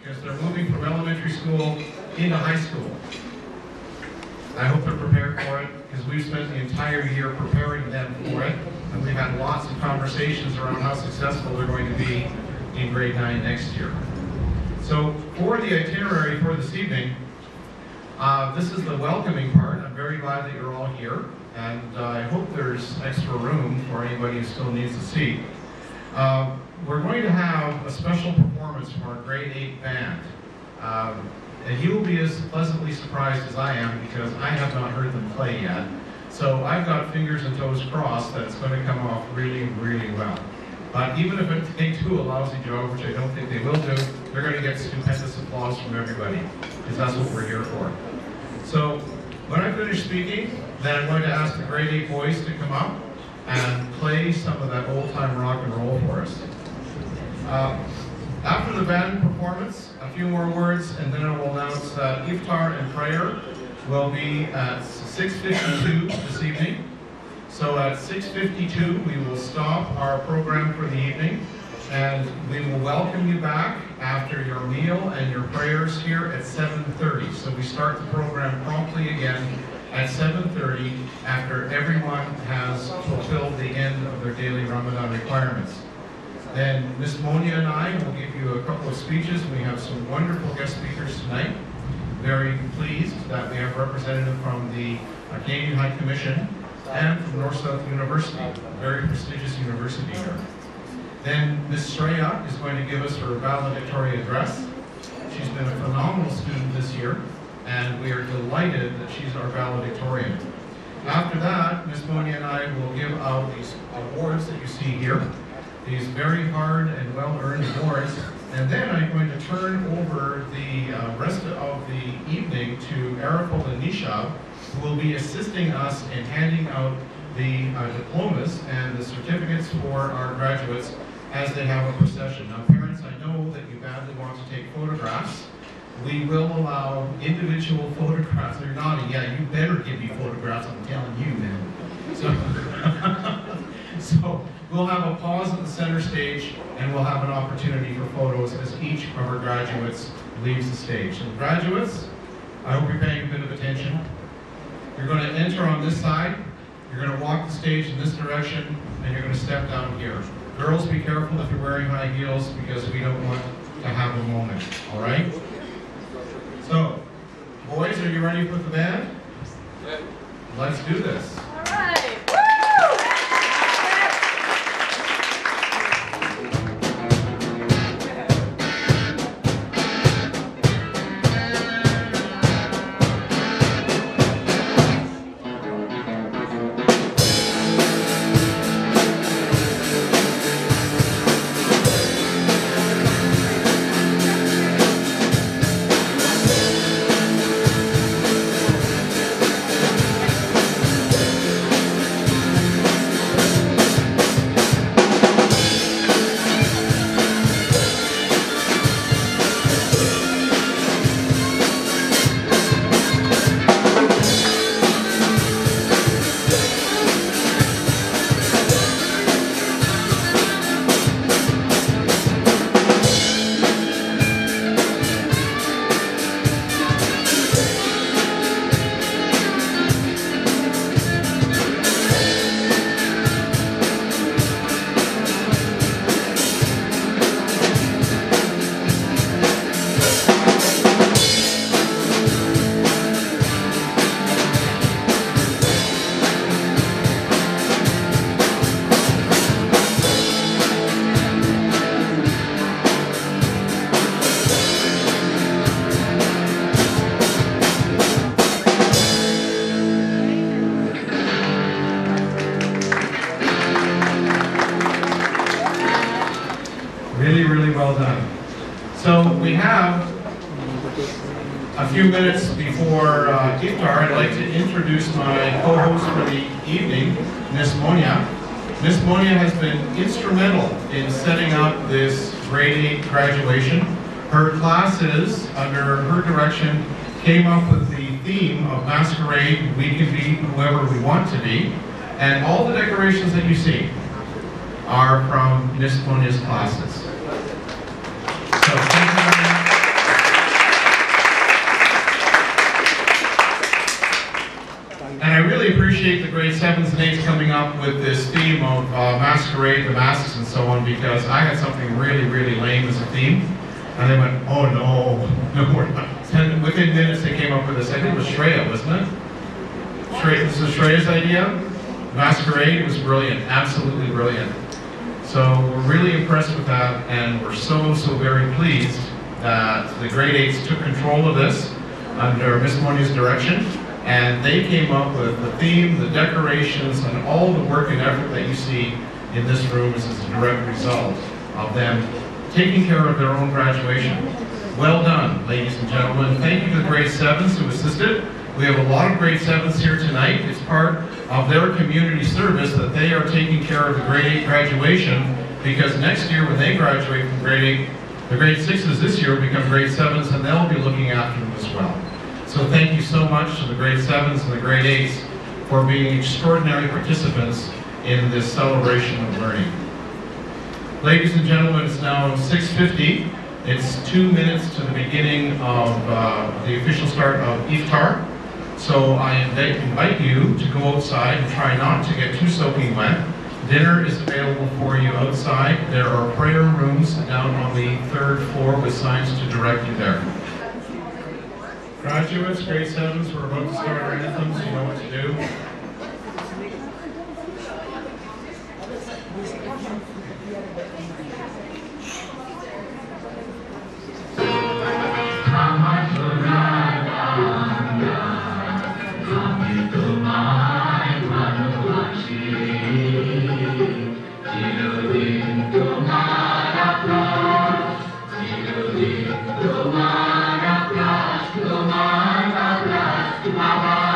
Because they're moving from elementary school into high school. I hope they're prepared for it, because we've spent the entire year preparing them for it, and we've had lots of conversations around how successful they're going to be in grade 9 next year. So for the itinerary for this evening, this is the welcoming part. I'm very glad that you're all here, and I hope there's extra room for anybody who still needs a seat. We're going to have a special performance from our grade 8 band. And you will be as pleasantly surprised as I am, because I have not heard them play yet. So I've got fingers and toes crossed that it's going to come off really, really well. But even if they do a lousy job, which I don't think they will do, they're going to get stupendous applause from everybody, because that's what we're here for. So when I finish speaking, then I'm going to ask the grade 8 boys to come up and play some of that old-time rock and roll for us. After the band performance, a few more words, and then I will announce that iftar and prayer will be at 6:52 this evening. So at 6:52, we will stop our program for the evening, and we will welcome you back after your meal and your prayers here at 7:30. So we start the program promptly again at 7:30 after everyone has fulfilled the end of their daily Ramadan requirements. Then Ms. Monia and I will give you a couple of speeches. We have some wonderful guest speakers tonight. Very pleased that we have a representative from the Canadian High Commission and from North-South University, a very prestigious university here. Then Ms. Shreya is going to give us her valedictory address. She's been a phenomenal student this year, and we are delighted that she's our valedictorian. After that, Ms. Monia and I will give out these awards that you see here, these very hard and well-earned awards, and then I'm going to turn over the rest of the evening to Ariful and Nishab, who will be assisting us in handing out the diplomas and the certificates for our graduates as they have a procession. Now parents, I know that you badly want to take photographs. We will allow individual photographs. They're naughty. Yeah, you better give me photographs, I'm telling you now. So we'll have a pause at the center stage, and we'll have an opportunity for photos as each of our graduates leaves the stage. So graduates, I hope you're paying a bit of attention. You're going to enter on this side, you're going to walk the stage in this direction, and you're going to step down here. Girls, be careful if you're wearing high heels, because we don't want to have a moment, all right? So, Boys, are you ready with the band? Let's do this. All right. Really, really well done. So we have a few minutes before iftar. I'd like to introduce my co-host for the evening, Miss Monia. Miss Monia has been instrumental in setting up this grade 8 graduation. Her classes, under her direction, came up with the theme of Masquerade, We Can Be Whoever We Want to Be, and all the decorations that you see are from Miss Monia's classes. So thank you very much. And I really appreciate the grade 7s and 8s coming up with this theme of Masquerade, the masks and so on, because I had something really, really lame as a theme. And they went, oh no, no more. And within minutes they came up with this. I think it was Shreya, wasn't it? This was Shreya's idea. Masquerade. It was brilliant, absolutely brilliant. So we're really impressed with that, and we're so very pleased that the grade 8s took control of this under Miss Monia's direction, and they came up with the theme, the decorations, and all the work and effort that you see in this room is as a direct result of them taking care of their own graduation. Well done, ladies and gentlemen. Thank you to the grade 7s who assisted. We have a lot of grade 7s here tonight. It's part of their community service that they are taking care of the grade 8 graduation, because next year when they graduate from grade 8, the grade 6s this year become grade 7s, and they'll be looking after them as well. So thank you so much to the grade 7s and the grade 8s for being extraordinary participants in this celebration of learning. Ladies and gentlemen, it's now 6:50. It's 2 minutes to the beginning of the official start of iftar. So I invite you to go outside and try not to get too soaking wet. Dinner is available for you outside. There are prayer rooms down on the 3rd floor with signs to direct you there. Graduates, grade 7s, we're about to start our anthems. You know what to do. Tomorrow,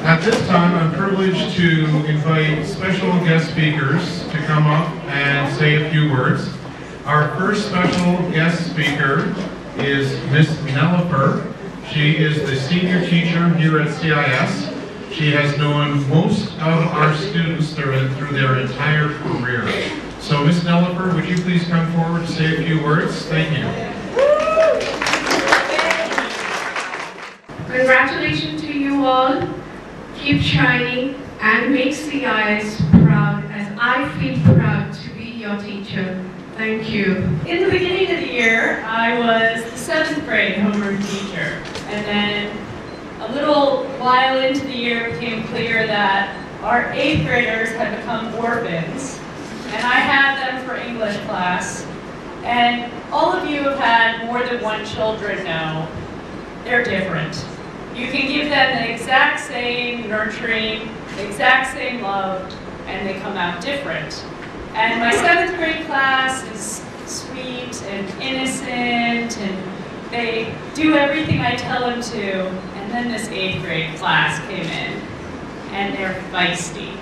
At this time, I'm privileged to invite special guest speakers to come up and say a few words. Our first special guest speaker is Miss Nellifer. She is the senior teacher here at CIS. She has known most of our students through their entire career. So Miss Nellifer, would you please come forward to say a few words? Thank you. Congratulations to you all. Keep shining and make CIS proud as I feel proud to be your teacher. Thank you. In the beginning of the year, I was the 7th grade homeroom teacher. And then a little while into the year it became clear that our 8th graders had become orphans. And I had them for English class. And all of you have had more than one children know they're different. You can give them the exact same nurturing, the exact same love, and they come out different. And my 7th grade class is sweet and innocent, and they do everything I tell them to. And then this 8th grade class came in, and they're feisty.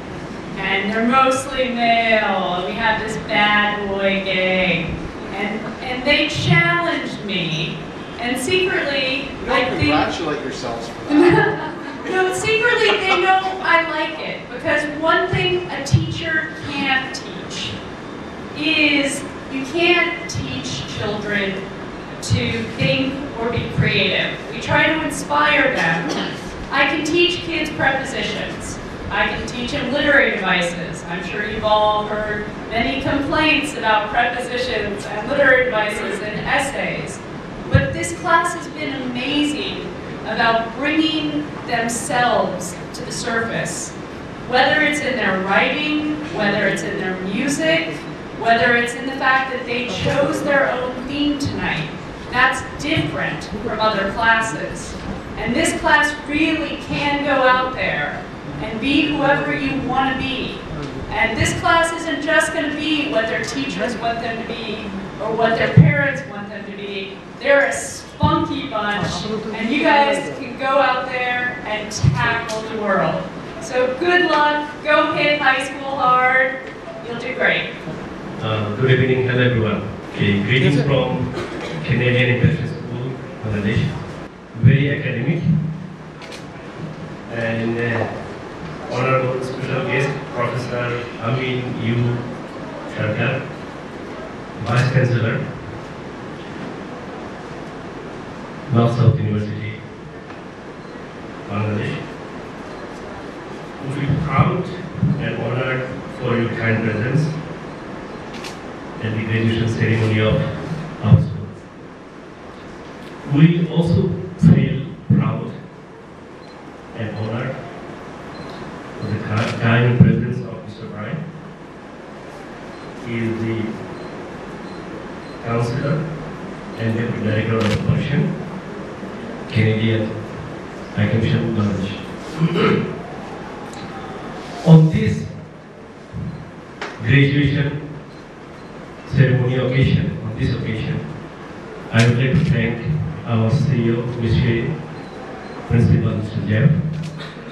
And they're mostly male. We have this bad boy gang. And they challenged me. And secretly, I think... Congratulate yourselves for that. No, secretly they know I like it. Because one thing a teacher can't teach is you can't teach children to think or be creative. We try to inspire them. I can teach kids prepositions. I can teach them literary devices. I'm sure you've all heard many complaints about prepositions and literary devices and essays. But this class has been amazing about bringing themselves to the surface. Whether it's in their writing, whether it's in their music, whether it's in the fact that they chose their own theme tonight. That's different from other classes. And this class really can go out there and be whoever you want to be. And this class isn't just going to be what their teachers want them to be or what their parents want them to be. They're a spunky bunch, and you guys can go out there and tackle the world. So good luck, go hit high school hard, you'll do great. Good evening, hello everyone. Okay, greetings from Canadian International School, Bangladesh. Very academic and honorable special guest, Professor Amin U. Sharkar, Vice Chancellor, North South University, Bangladesh. We are proud and honored for your kind presence at the graduation ceremony of our school. We also feel proud and honored for the kind presence of Mr. Brian He is the counselor and deputy director of Persian, Canadian High Commission Bangladesh. On this graduation ceremony occasion, I would like to thank our CEO, Mr. Principal, Mr. Jeff,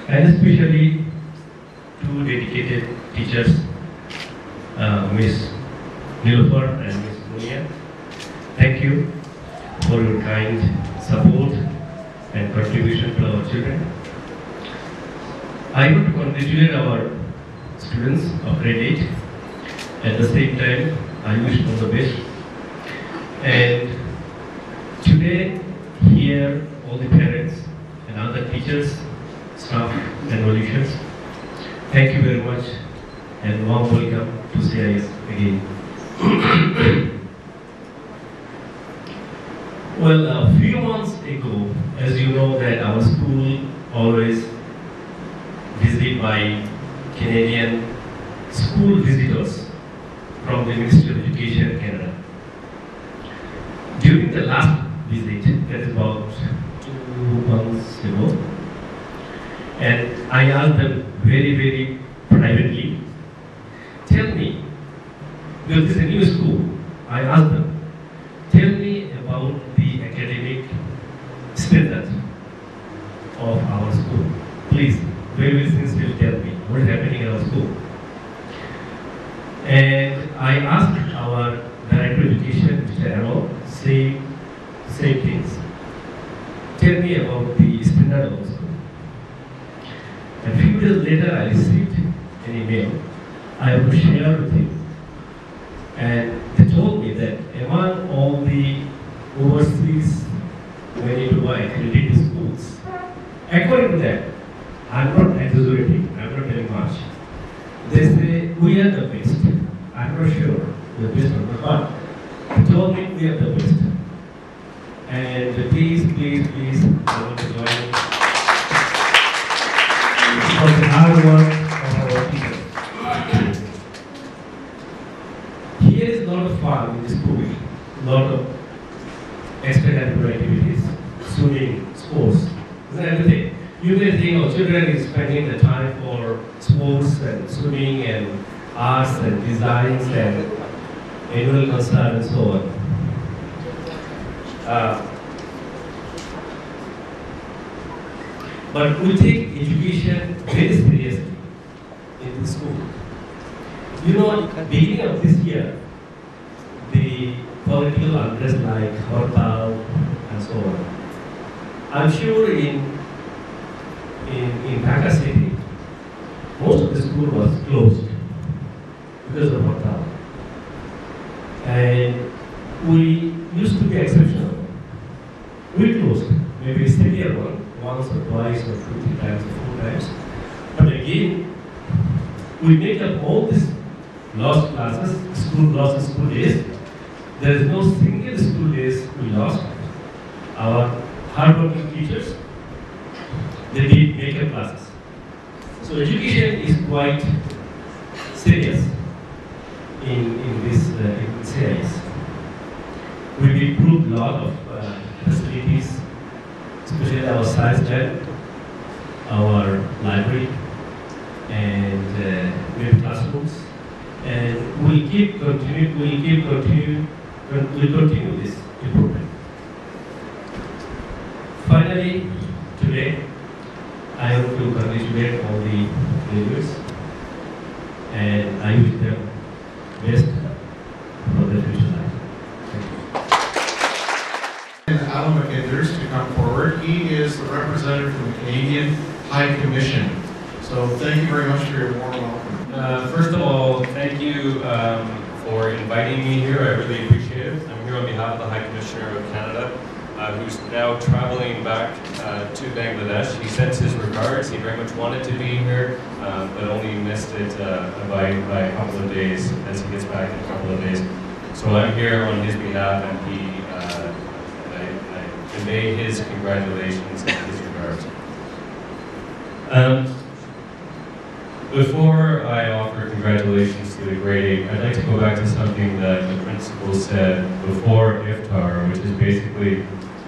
and especially two dedicated teachers, Ms. Nilofer and Ms. Munia. Thank you for your kind support and contribution to our children. I want to congratulate our students of grade 8. At the same time, I wish them the best. And today, here, all the parents and other teachers, staff, and volunteers, thank you very much and warm welcome to CIS again. Well, a few months ago, as you know, that our school always visited by Canadian school visitors from the Ministry of Education, Canada. During the last visit, that is about 2 months ago, and I asked them very privately, tell me, because this is a new school, I asked them, tell me about the academic standard of our school. Please, very sincerely tell me what is happening in our school. And I asked our Director of Education, Mr. Arrow, same things. Tell me about the standard of the school. A few days later, I received an email I want to share with you. And they told me that among all the overseas Manitoba accredited schools, according to that, I'm not exaggerating, I'm not telling much. They say we are the best. I'm not sure the best or not, but they told me we are the best. And please, I want to join for the hard work of our teachers. Here is a lot of fun in the school, a lot of extracurricular activities, swimming, sports, everything. You may think our children is spending the time for sports and swimming and arts and designs and annual concert and so on. But we take education very seriously in the school. You know, beginning of this year, the political unrest like Hortal and so on. I'm sure in Dhaka city, most of the school was closed because of Hortal. And we used to be exceptional. We closed, maybe severe one, once or twice or 2, 3 times or 4 times. But again, we make up all these lost classes, lost school days. There is no single school days we lost. Our hardworking teachers, they did make up classes. So education is quite serious in this series. We improved a lot of facilities, especially our science lab, our library, and we have classrooms. And we'll continue this improvement. Finally, today, I want to congratulate all the graduates, and I wish them best for their future life. Thank you. Alan McInders to come forward. He is the representative from the Canadian High Commission. So thank you very much for your warm welcome. First of all, thank you for inviting me here. I really appreciate it. I'm here on behalf of the High Commissioner of Canada, who's now traveling back to Bangladesh. He sends his regards. He very much wanted to be here, but only missed it by a couple of days as he gets back in a couple of days. So I'm here on his behalf, and I convey his congratulations and his regards. Before I offer congratulations to the grade 8, I'd like to go back to something that the principal said before IFTAR, which is basically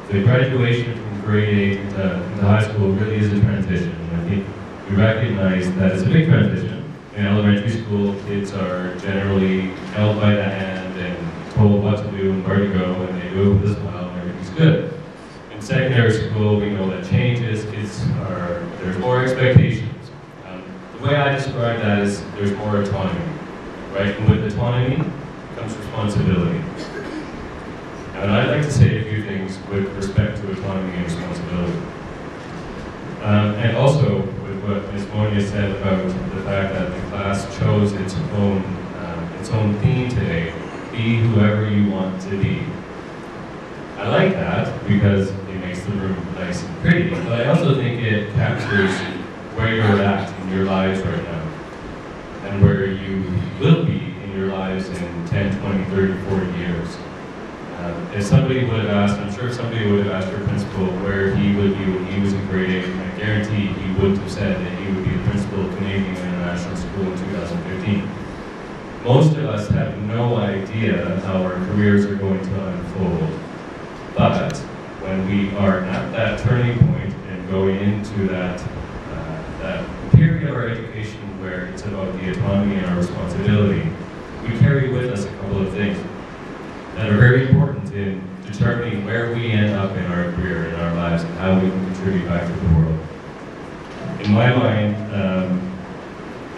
the graduation from grade 8 into high school really is a transition. And I think we recognize that it's a big transition. In elementary school, kids are generally held by the hand and told what to do and where to go, and they do it with a smile and everything's good. In secondary school, we know that changes, there's more expectations. The way I describe that is there's more autonomy, right? And with autonomy comes responsibility. And I'd like to say a few things with respect to autonomy and responsibility. And also with what Ms. Monia said about the fact that the class chose its own theme today, be whoever you want to be. I like that because it makes the room nice and pretty, but I also think it captures where you're at in your lives right now and where you will be in your lives in 10, 20, 30, 40 years. If somebody would have asked, I'm sure somebody would have asked your principal where he would be when he was in grade 8, and I guarantee he wouldn't have said that he would be the principal of Canadian International School in 2015. Most of us have no idea how our careers are going to unfold. But when we are at that turning point and going into that period of our education where it's about the autonomy and our responsibility, we carry with us a couple of things that are very important in determining where we end up in our career, in our lives, and how we can contribute back to the world. In my mind,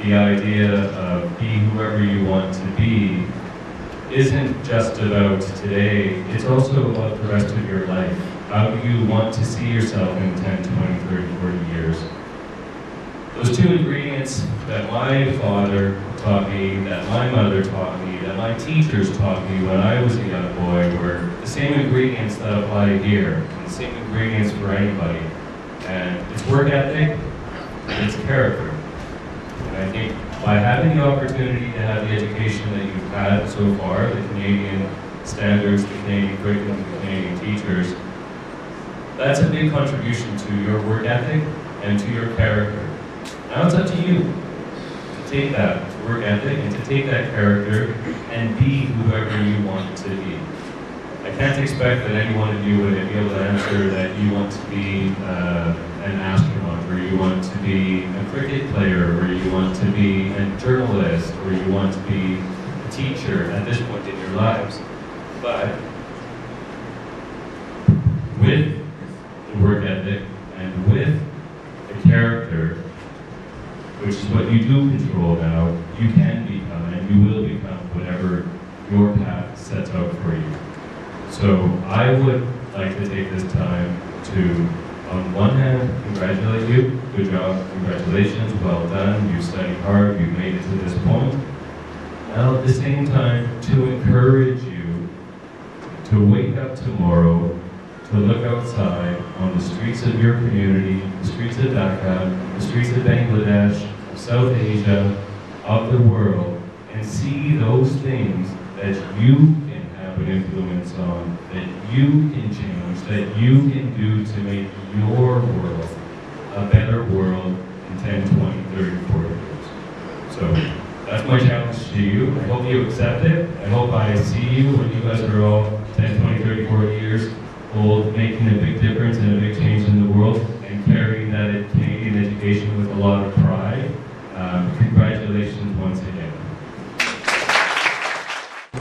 the idea of be whoever you want to be isn't just about today, it's also about the rest of your life. How do you want to see yourself in 10, 20, 30, 40 years? Those two ingredients that my father taught me, that my mother taught me, that my teachers taught me when I was a young boy were the same ingredients that apply here, and the same ingredients for anybody. And it's work ethic, and it's character. And I think by having the opportunity to have the education that you've had so far, the Canadian standards, the Canadian curriculum, the Canadian teachers, that's a big contribution to your work ethic and to your character. Now it's up to you to take that work ethic and to take that character and be whoever you want to be. I can't expect that any one of you would be able to answer that you want to be an astronaut, or you want to be a cricket player, or you want to be a journalist, or you want to be a teacher at this point in your lives. But with the work ethic and with the character, which is what you do control now, you can become and you will become whatever your path sets out for you. So I would like to take this time to, on one hand, congratulate you. Good job, congratulations, well done. You studied hard, you made it to this point. Now at the same time, to encourage you to wake up tomorrow, to look outside on the streets of your community, the streets of Dhaka, the streets of Bangladesh, of South Asia, of the world, and see those things that you can have an influence on, that you can change, that you can do to make your world a better world in 10, 20, 30, 40 years. So that's my challenge to you. I hope you accept it. I hope I see you when you guys are all 10, 20, 30, 40 years old, making a big difference and a big change in the world, and carrying that Canadian education with a lot of pride. Congratulations once again.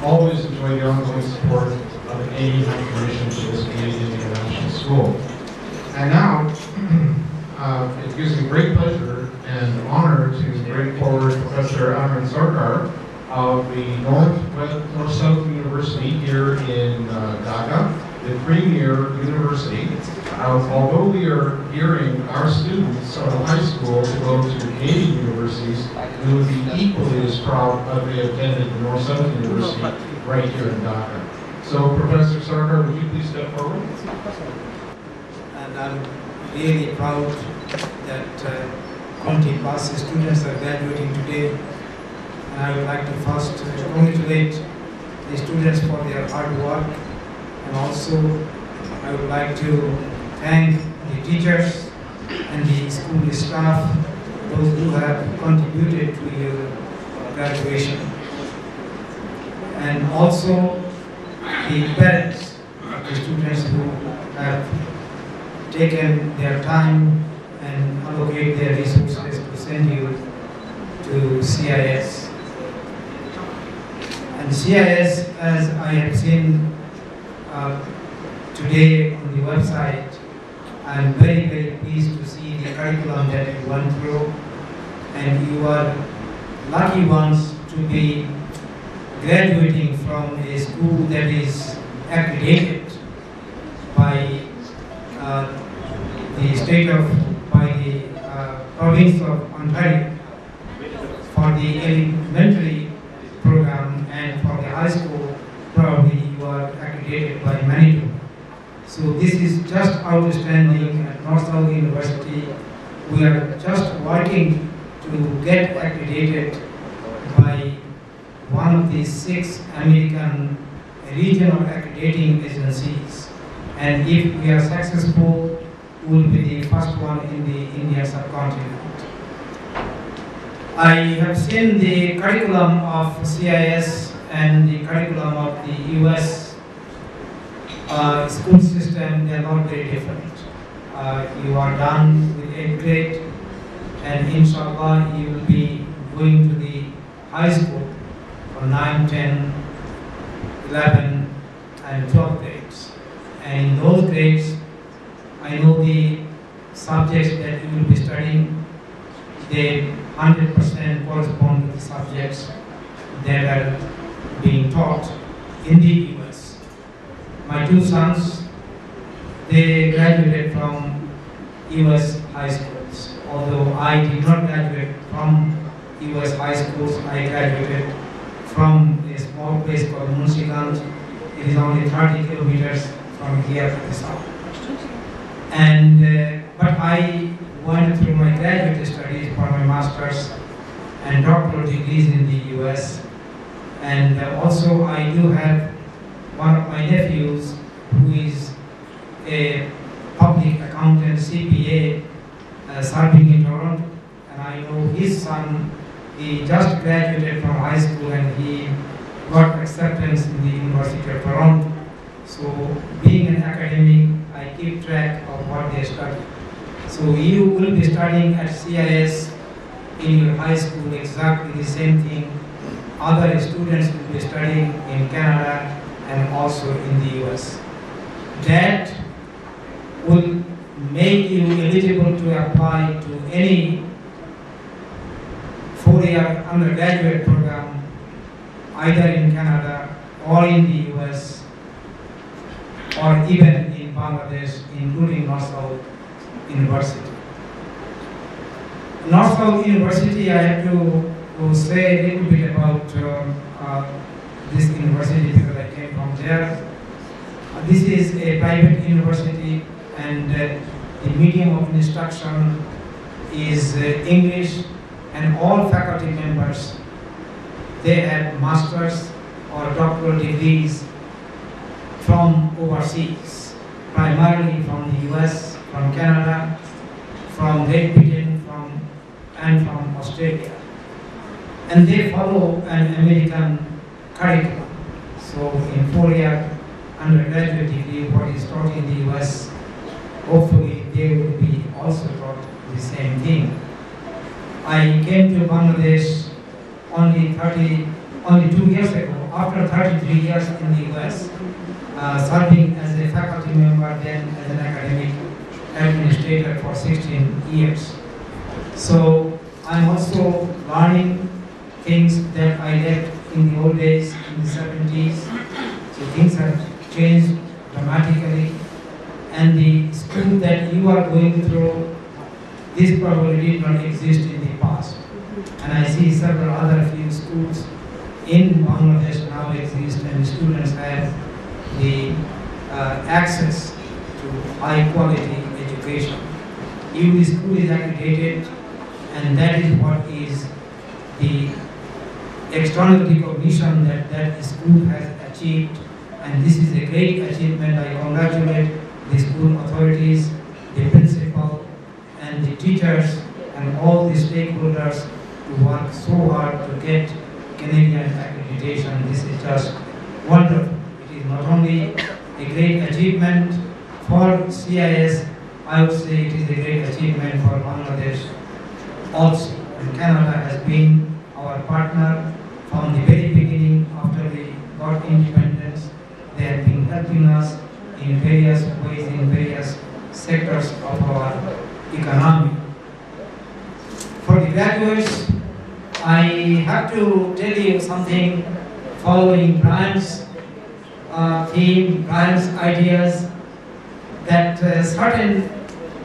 Always enjoy the ongoing support of the Canadian High Commission to this Canadian International School. And now, it gives me great pleasure and honor to bring forward Professor Amrit Sarkar of the North-South University here in Dhaka, the premier university. Although we are gearing our students out of high school to go to Canadian universities, we would be equally as proud if they attended the North-South University right here in Dhaka. So, Professor Sarkar, would you please step forward? And I'm really proud that 20 plus students are graduating today. And I would like to first congratulate the students for their hard work, and also I would like to thank the teachers and the school staff those who have contributed to your graduation, and also the parents of the students who have taken their time and allocate their resources to send you to CIS. And CIS, as I have seen today on the website, I am very, very pleased to see the curriculum that you went through, and you are lucky ones to be graduating from a school that is accredited by the province of Ontario for the elementary program, and for the high school probably you are accredited by Manitoba. So this is just outstanding at Northsouth University. We are just working to get accredited by one of the 6 American regional accrediting agencies. And if we are successful, we will be the first one in the Indian subcontinent. I have seen the curriculum of CIS and the curriculum of the US school system. They are not very different. You are done with 8th grade, and inshallah you will be going to the high school for 9, 10, 11, and 12 grades. And in those grades, I know the subjects that you will be studying, they 100% correspond to the subjects that are being taught in the US. My 2 sons, they graduated from US high schools. Although I did not graduate from US high schools, I graduated from a small place called Munshiganj. It is only 30 kilometers from here to the south. And but I went through my graduate studies for my master's and doctoral degrees in the US. And also I do have one of my nephews who is a public accountant, CPA, serving in Toronto. And I know his son, he just graduated from high school and he got acceptance in the University of Toronto. So being an academic, I keep track of what they study. So you will be studying at CIS in your high school exactly the same thing. Other students will be studying in Canada and also in the US. That will make you eligible to apply to any 4-year undergraduate program either in Canada or in the US or even in Bangladesh, including Northsouth University. Northsouth University, I have to say a little bit about this university because I came from there. This is a private university, and the medium of instruction is English, and all faculty members, they have master's or doctoral degrees from overseas, primarily from the US, from Canada, from Great Britain, and from Australia. And they follow an American curriculum. So in 4-year undergraduate degree, what is taught in the US, hopefully they will be also taught the same thing. I came to Bangladesh only 2 years ago, after 33 years in the US, serving as a faculty member, then as an academic administrator for 16 years. So I'm also learning things that I left in the old days, in the 70s. So things have changed dramatically. And the school that you are going through, this probably did not exist in the past. And I see several other few schools in Bangladesh now exist, and students have the access to high quality education. If the school is accredited, and that is what is the external recognition that that school has achieved, and this is a great achievement. I congratulate the school authorities, the principal, and the teachers, and all the stakeholders who work so hard to get Canadian accreditation. This is just wonderful. It is not only a great achievement for CIS, I would say it is a great achievement for Bangladesh also. And Canada has been our partner from the very beginning after we got independence. They have been helping us in various ways, in various sectors of our economy. For the graduates, I have to tell you something following Brian's theme, Brian's ideas, that certain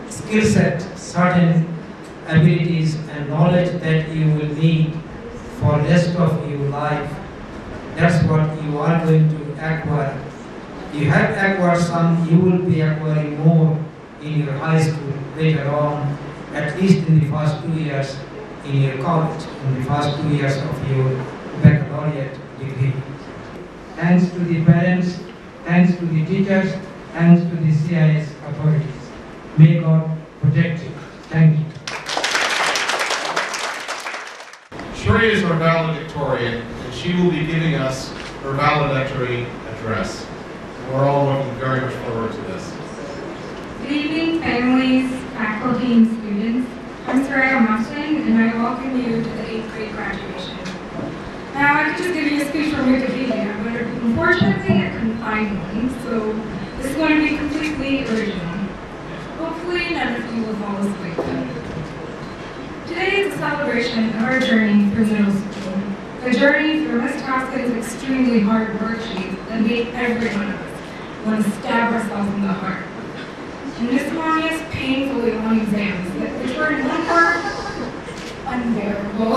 skill set, certain abilities and knowledge that you will need for the rest of your life, that's what you are going to acquire. You have acquired some, you will be acquiring more in your high school later on, at least in the first 2 years in your college, in the first 2 years of your baccalaureate degree. Thanks to the parents, thanks to the teachers, thanks to the CIS authorities. May God protect you. Thank you. Shreya is our valedictorian, and she will be giving us her valedictory address. We're all looking very much forward to this. Good evening, families, faculty, and students. I'm Shreya Martin, and I welcome you to the 8th grade graduation. Now, I could just give you a speech from Wikipedia, but unfortunately, I couldn't find one, so this is going to be completely original. Hopefully, none of you will fall asleep. Today is a celebration of our journey through middle school. A journey through Ms. Toscan's extremely hard worksheet that made every one of us want to stab ourselves in the heart. And Ms. Mania's painfully long exams, which were in one word, unbearable.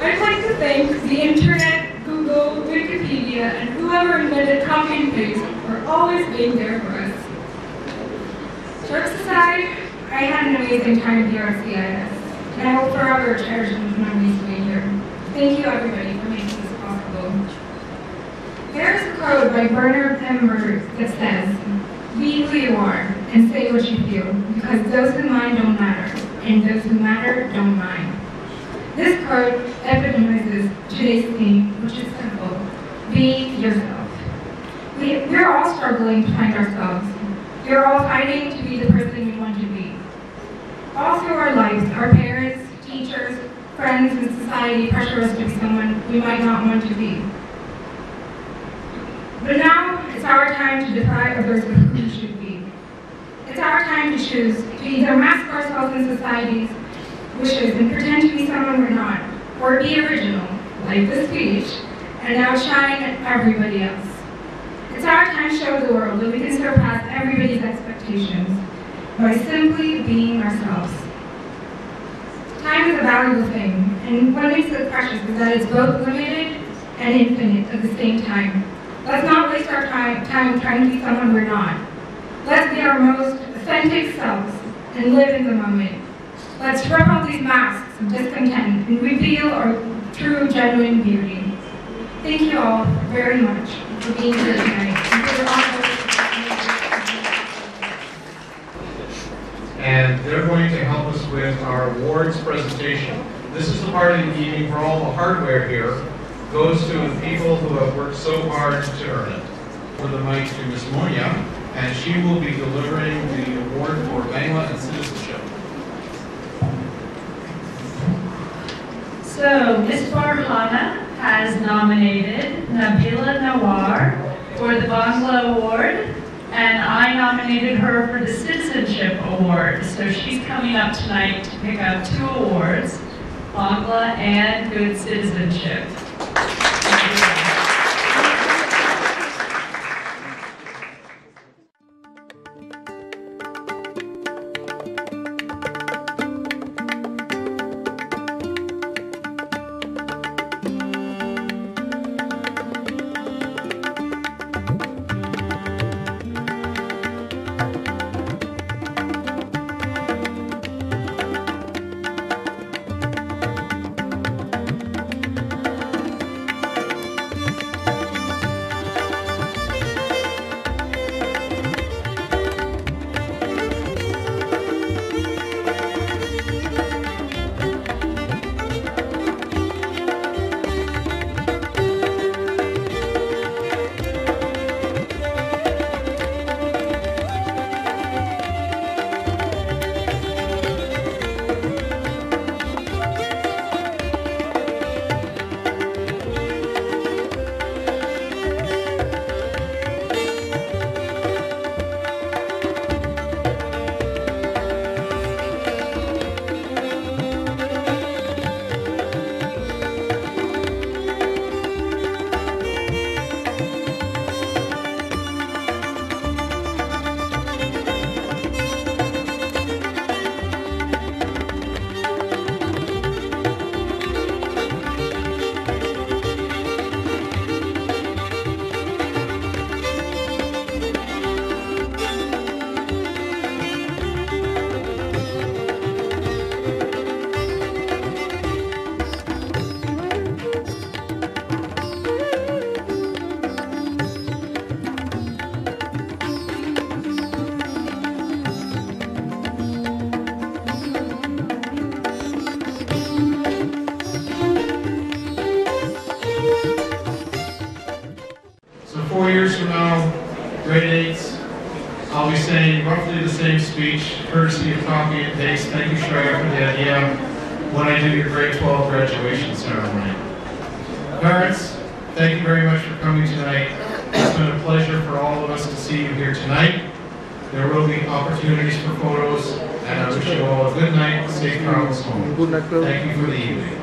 I'd like to thank the internet, Google, Wikipedia, and whoever invented copy and paste for always being there for us. Jokes aside, I had an amazing time here at CIS, and I will forever cherish those memories of being here. Thank you, everybody, for making this possible. There is a quote by Bernard Pember that says, "Be who you are and say what you feel, because those who mind don't matter, and those who matter don't mind." This quote epitomizes today's theme, which is simple: be yourself. We're all struggling to find ourselves. We're all fighting to be the person we want to be. All through our lives, our parents, teachers, friends, and society pressure us to be someone we might not want to be. But now, it's our time to defy others of who we should be. It's our time to choose to either mask ourselves in society's wishes and pretend to be someone we're not, or be original, like this speech, and outshine everybody else. It's our time to show the world that we can surpass everybody's expectations by simply being ourselves. Time is a valuable thing, and what makes it precious is that it's both limited and infinite at the same time. Let's not waste our time trying to be someone we're not. Let's be our most authentic selves and live in the moment. Let's strip off these masks of discontent and reveal our true, genuine beauty. Thank you all very much for being here tonight. And they're going to help us with our awards presentation. This is the part of the evening where all the hardware here goes to the people who have worked so hard to earn it. For the mic to Ms. Monia, and she will be delivering the award for Bangla and citizenship. So, Ms. Farhana has nominated Nabila Nawar for the Bangla Award, and I nominated her for the Citizenship Award. So she's coming up tonight to pick up 2 awards, Bangla and Good Citizenship. 4 years from now, grade 8s, I'll be saying roughly the same speech, courtesy of copy and paste. Thank you, Shreya, for the idea, when I do your grade 12 graduation ceremony. Parents, thank you very much for coming tonight. It's been a pleasure for all of us to see you here tonight. There will be opportunities for photos, and I wish you all a good night, safe travels home. Thank you for the evening.